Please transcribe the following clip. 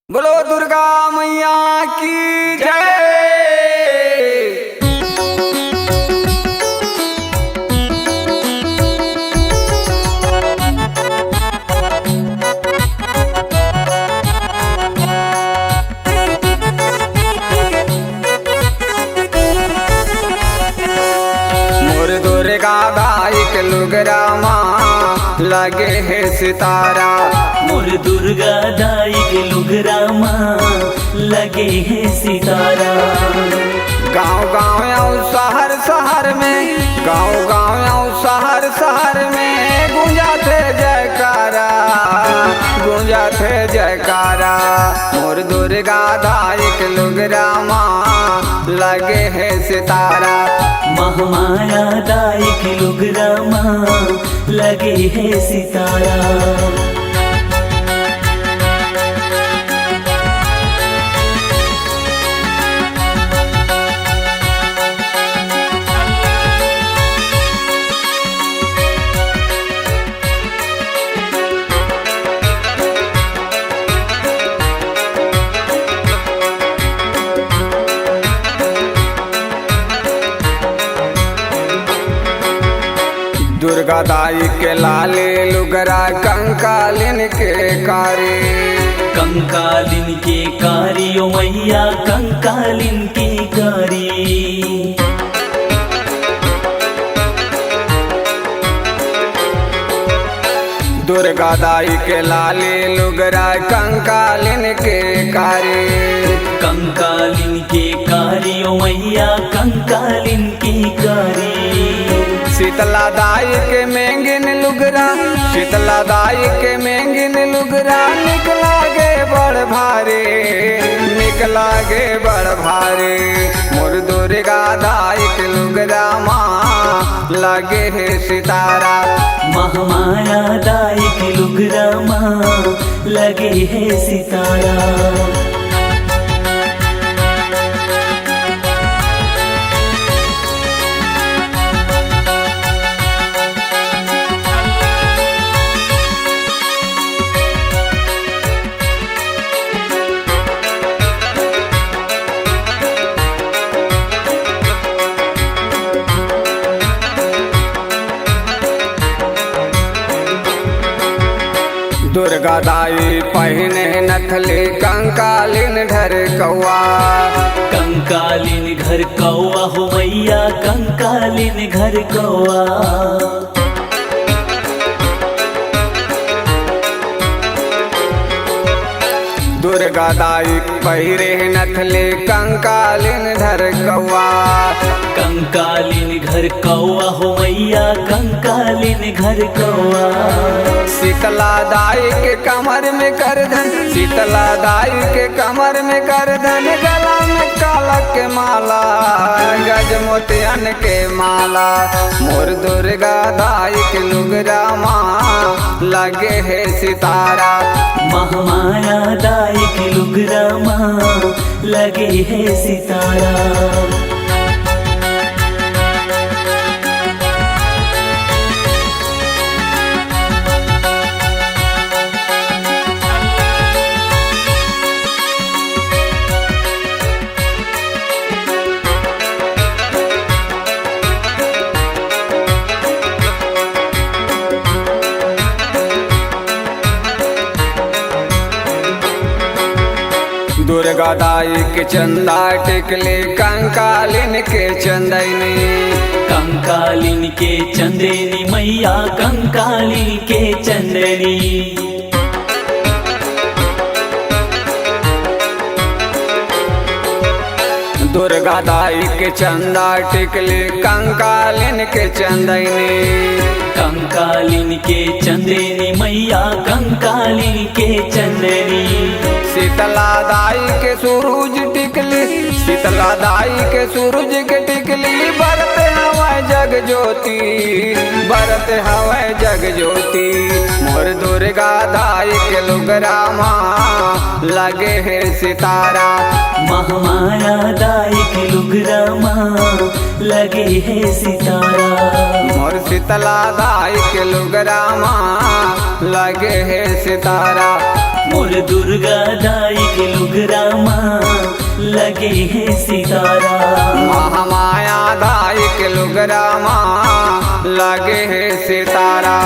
बोलो दुर्गा मैया की जय। मोर दुर्गा दाई के लुगरा माँ लगे है सितारा। मोर दुर्गा दाई के लुगरा माँ लगे है सितारा। गाँव गाँव और शहर शहर में, गाँव गाँव और शहर शहर में गूंजा थे जयकारा, गूंजा थे जयकारा। मोर दुर्गा दाई के लुगरा माँ लगे है सितारा। महामाया दाई के लुगरा माँ लगे है सितारा। दुर्गा दाई के लाले लुगरा कंकालिन के कारी। कंकालिन के कारी ओ मैया कंकालिन के कारी। दुर्गा दाई के लाले लुगरा कंकालिन के कारी। कंकालिन के कारी ओ मैया कंकालिन के कारी। शीतला दाई के मेंगिन लुगरा, शीतला दाई के मेंगिन लुगरा निकला गे बड़ भारे, निकला गे बड़ भारे। मोर दुर्गा दाई के लुगरा माँ लगे है सितारा। महामाया दाई के लुगरा माँ लगे है सितारा। दुर्गा दाई पहने नथली कंकालिन ढर कौआ। कंकालिन घर कौआ हो मैया कंकालिन घर कौआ। दुर्गा दाई पहिरे नथली कंकालिन धर कौआ। कंकालिन घर कौआ हो मैया कंकालिन घर कौआ। शीतला दाई के कमर में करधन, शीतला दाई के कमर में करधन। गला में काला के माला, गज मोतियन के माला। मोर दुर्गा दाई के लुगरा माँ लगे है सितारा। महामाया दाई के लुगरा माँ लगे है सितारा। दुर्गा दाई के चंदा टिकले कंकालिन के चंदनी। कंकालिन के चंदनी मैया कंकालिन के चंदनी। दुर्गा दाई के चंदा टिकले कंकालिन के चंदनी। कंकालिन के चंदनी मैया कंकालिन के चंदनी। शीतला दाई के सूरज टिकली, शीतला दाई के सूरज के टिकली। बरत हवाए जग ज्योति, बरत हवाए जग ज्योति। मोर दुर्गा दाई के लुगरा माँ लगे है सितारा। महामाया दाई के लुगरा माँ लगे है सितारा। मोर शीतला दाई के लुगरा माँ लगे है सितारा। मोर दुर्गा दाई के लुगरा माँ लगे हैं सितारा। महामाया दाई के लुगरा माँ लगे है सितारा।